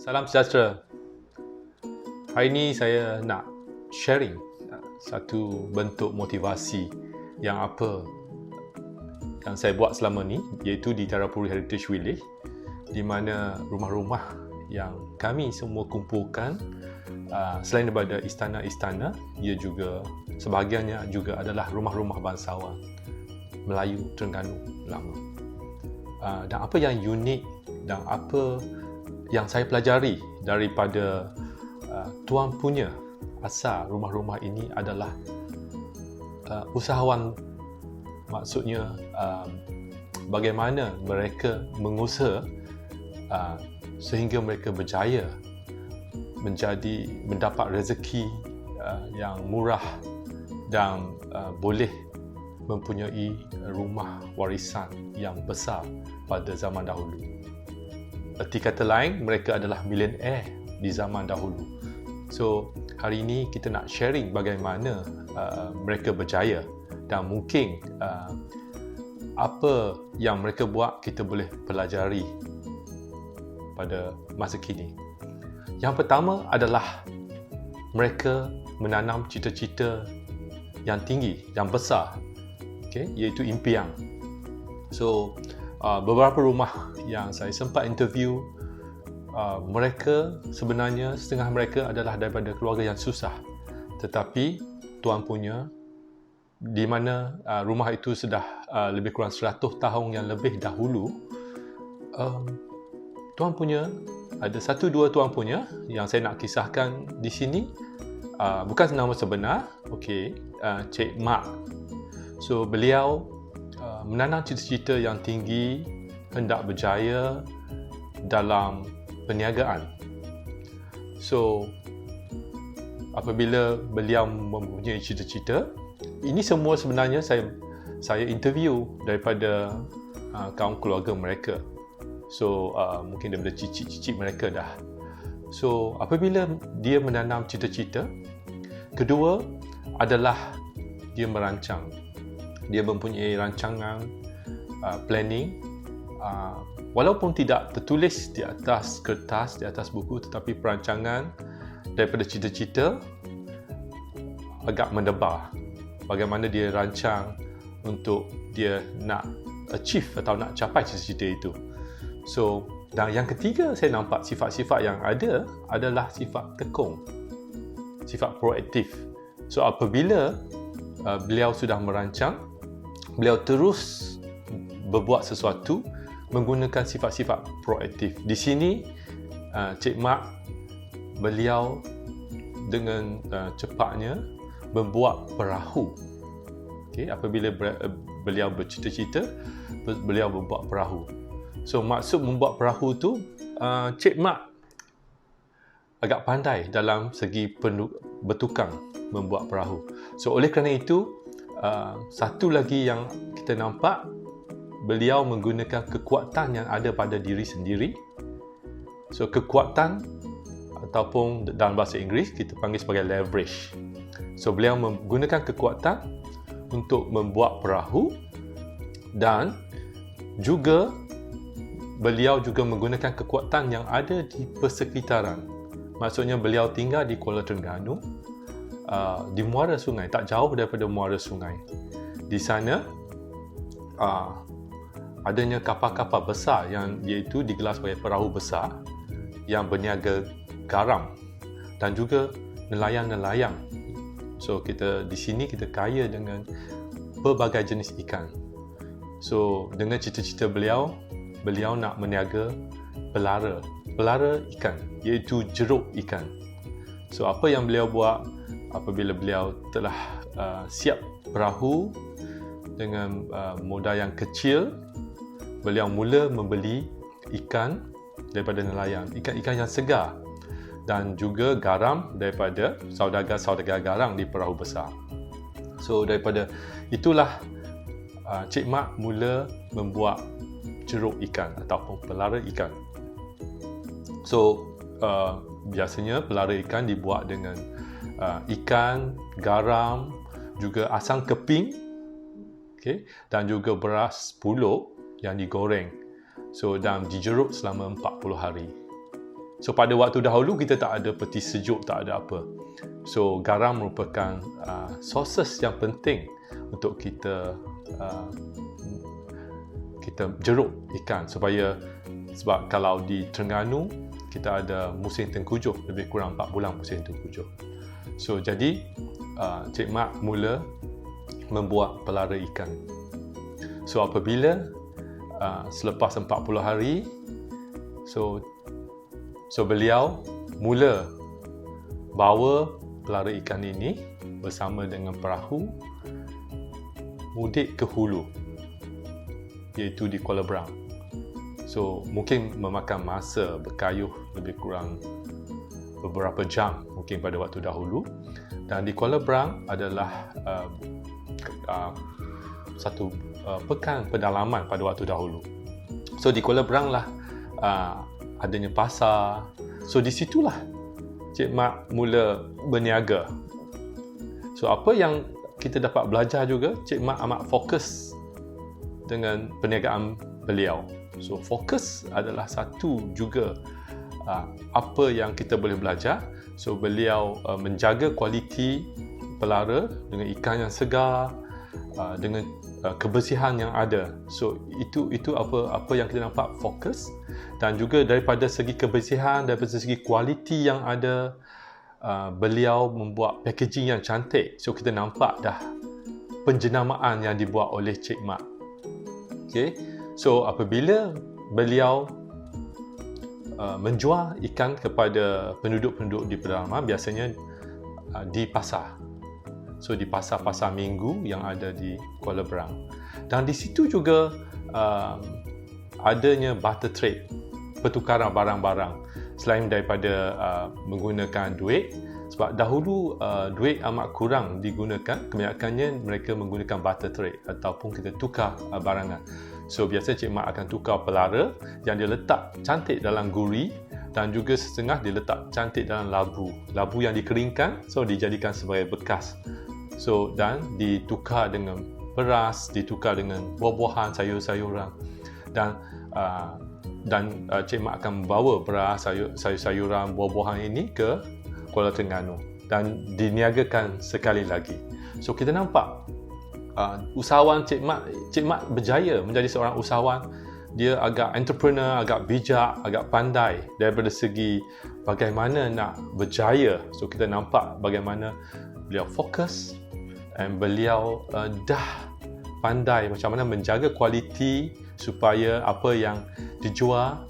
Salam sejahtera. Hari ini saya nak sharing satu bentuk motivasi yang saya buat selama ni, iaitu di Tarapuri Heritage Village, di mana rumah-rumah yang kami semua kumpulkan, selain daripada istana-istana, ia juga sebahagiannya juga adalah rumah-rumah bangsawan Melayu Terengganu lama. Dan apa yang unik dan apa yang saya pelajari daripada tuan punya asal rumah-rumah ini adalah usahawan, maksudnya bagaimana mereka mengusaha sehingga mereka berjaya mendapat rezeki yang murah dan boleh mempunyai rumah warisan yang besar pada zaman dahulu. Erti kata lain, mereka adalah millionaire di zaman dahulu. So, hari ini kita nak sharing bagaimana mereka berjaya dan mungkin apa yang mereka buat kita boleh pelajari pada masa kini. Yang pertama adalah mereka menanam cita-cita yang tinggi, yang besar, iaitu impian. So, beberapa rumah yang saya sempat interview, mereka sebenarnya setengah mereka adalah daripada keluarga yang susah, tetapi tuan punya, di mana rumah itu sudah lebih kurang 100 tahun yang lebih dahulu, tuan punya ada satu dua tuan punya yang saya nak kisahkan di sini. Bukan nama sebenar, Cik Mak. So beliau menanam cita-cita yang tinggi, hendak berjaya dalam perniagaan. So apabila beliau mempunyai cita-cita, ini semua sebenarnya saya interview daripada kaum keluarga mereka. So mungkin daripada cicit-cicit mereka dah. So apabila dia menanam cita-cita, kedua adalah dia merancang. Dia mempunyai rancangan, planning, walaupun tidak tertulis di atas kertas, di atas buku, tetapi perancangan daripada cita-cita agak mendebar. Bagaimana dia rancang untuk dia nak achieve atau nak capai cita-cita itu. So, dan yang ketiga saya nampak sifat-sifat yang ada adalah sifat tekung, sifat proaktif. So, apabila beliau sudah merancang, beliau terus berbuat sesuatu menggunakan sifat-sifat proaktif. Di sini, Cik Mak, beliau dengan cepatnya membuat perahu. Apabila beliau bercita-cita, beliau membuat perahu. So, maksud membuat perahu tu, Cik Mak agak pandai dalam segi bertukang membuat perahu. So, oleh kerana itu, satu lagi yang kita nampak, beliau menggunakan kekuatan yang ada pada diri sendiri. So, kekuatan ataupun dalam bahasa Inggeris kita panggil sebagai leverage. So, beliau menggunakan kekuatan untuk membuat perahu, dan juga beliau juga menggunakan kekuatan yang ada di persekitaran. Maksudnya beliau tinggal di Kuala Terengganu, di muara sungai, tak jauh daripada muara sungai. Di sana adanya kapal-kapal besar yang iaitu digelar sebagai perahu besar yang berniaga garam dan juga nelayan-nelayan. So di sini kita kaya dengan pelbagai jenis ikan. So dengan cita-cita beliau nak meniaga pelara ikan, iaitu jeruk ikan. So apa yang beliau buat apabila beliau telah siap perahu dengan modal yang kecil, beliau mula membeli ikan daripada nelayan, ikan-ikan yang segar, dan juga garam daripada saudagar-saudagar garam di perahu besar. So daripada itulah Cik Mak mula membuat jeruk ikan ataupun pelara ikan. So biasanya pelara ikan dibuat dengan ikan, garam, juga asam keping, dan juga beras pulut yang digoreng. So, dan dijeruk selama 40 hari. So pada waktu dahulu kita tak ada peti sejuk, tak ada apa. So garam merupakan sources yang penting untuk kita jeruk ikan sebab kalau di Terengganu kita ada musim tengkujuh, lebih kurang 4 bulan musim tengkujuh. So jadi Cik Mak mula membuat pelara ikan. So apabila selepas 40 hari, so beliau mula bawa pelara ikan ini bersama dengan perahu mudik ke hulu, iaitu di Kuala Berang. So mungkin memakan masa berkayuh lebih kurang beberapa jam mungkin pada waktu dahulu. Dan di Kuala Berang adalah satu pekan pedalaman pada waktu dahulu. So di Kuala Berang lah adanya pasar. So di situlah Cik Mak mula berniaga. So apa yang kita dapat belajar juga, Cik Mak amat fokus dengan perniagaan beliau. So fokus adalah satu juga apa yang kita boleh belajar. So beliau menjaga kualiti pelara dengan ikan yang segar, dengan kebersihan yang ada. So itu apa yang kita nampak fokus. Dan juga daripada segi kebersihan, daripada segi kualiti yang ada, beliau membuat packaging yang cantik. So kita nampak dah penjenamaan yang dibuat oleh Cik Mak. Okay. So apabila beliau menjual ikan kepada penduduk-penduduk di pedalaman, biasanya di pasar. So di pasar-pasar minggu yang ada di Kuala Berang. Dan di situ juga adanya barter trade, pertukaran barang-barang. Selain daripada menggunakan duit, sebab dahulu duit amat kurang digunakan, kebanyakannya mereka menggunakan barter trade ataupun kita tukar barangan. So biasa Cik Mak akan tukar pelara yang dia letak cantik dalam guri, dan juga setengah dia letak cantik dalam labu. Labu yang dikeringkan, so dijadikan sebagai bekas. So dan ditukar dengan beras, ditukar dengan buah-buahan, sayur-sayuran. Dan Cik Mak akan membawa beras, sayur-sayuran, buah-buahan ini ke Kuala Terengganu dan diniagakan sekali lagi. So kita nampak usahawan Cik Mak berjaya menjadi seorang usahawan. Dia agak entrepreneur, agak bijak, agak pandai daripada segi bagaimana nak berjaya. So kita nampak bagaimana beliau fokus dan beliau dah pandai macam mana menjaga kualiti supaya apa yang dijual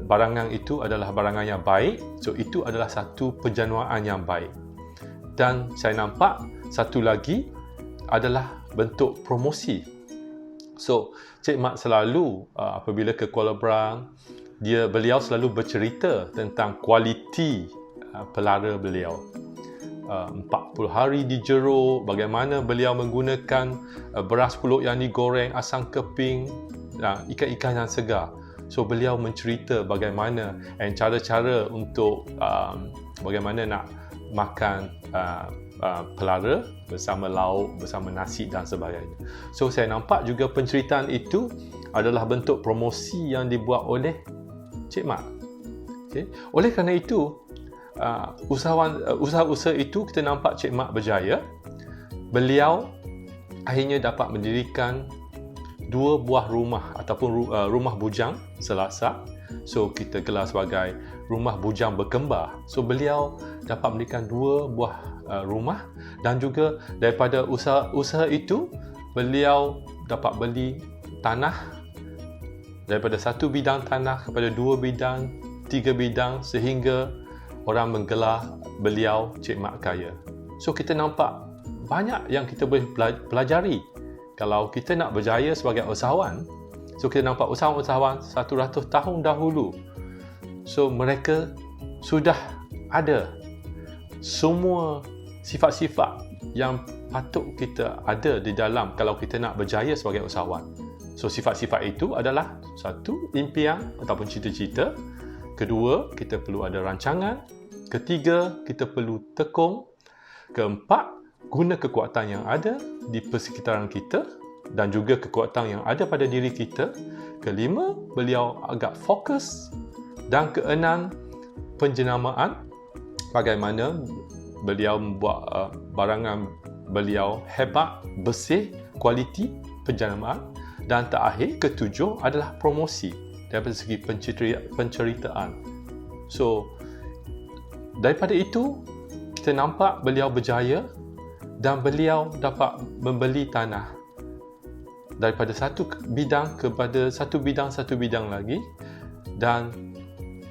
barangan itu adalah barangan yang baik. So itu adalah satu penjamuan yang baik. Dan saya nampak satu lagi adalah bentuk promosi. So Cik Mak selalu apabila ke Kuala Berang, beliau selalu bercerita tentang kualiti pelara beliau. 40 hari dijeruk, bagaimana beliau menggunakan beras pulut yang digoreng, asam keping, ikan-ikan yang segar. So beliau mencerita bagaimana dan cara-cara untuk bagaimana nak makan pelara bersama lauk, bersama nasi dan sebagainya. So saya nampak juga penceritaan itu adalah bentuk promosi yang dibuat oleh Cik Mak. Okay. Oleh kerana itu, usaha-usaha itu kita nampak Cik Mak berjaya. Beliau akhirnya dapat mendirikan 2 buah rumah ataupun rumah bujang selasak. So kita gelar sebagai rumah bujang berkembar. So beliau dapat mendirikan 2 buah rumah, dan juga daripada usaha itu beliau dapat beli tanah daripada 1 bidang tanah kepada 2 bidang, 3 bidang, sehingga orang menggelar beliau Cik Mak Kaya. So kita nampak banyak yang kita boleh pelajari kalau kita nak berjaya sebagai usahawan. So kita nampak usahawan-usahawan 100 tahun dahulu, so mereka sudah ada semua sifat-sifat yang patut kita ada di dalam kalau kita nak berjaya sebagai usahawan. So sifat-sifat itu adalah 1, impian ataupun cita-cita. 2, kita perlu ada rancangan. 3, kita perlu tekung. 4, guna kekuatan yang ada di persekitaran kita dan juga kekuatan yang ada pada diri kita. 5, beliau agak fokus. Dan 6, penjenamaan, bagaimana beliau membuat barangan beliau hebat, bersih, kualiti penjenamaan. Dan terakhir, ketujuh adalah promosi daripada segi penceritaan. So, daripada itu, kita nampak beliau berjaya dan beliau dapat membeli tanah daripada satu bidang kepada satu bidang lagi. Dan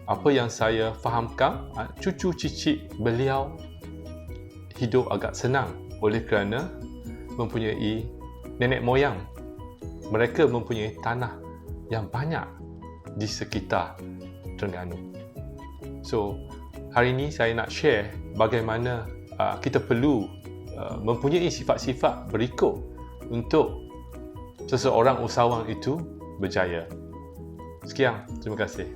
apa yang saya fahamkan, cucu cicit beliau hidup agak senang oleh kerana mempunyai nenek moyang. Mereka mempunyai tanah yang banyak di sekitar Terengganu. So, hari ini saya nak share bagaimana kita perlu mempunyai sifat-sifat berikut untuk seseorang usahawan itu berjaya. Sekian, terima kasih.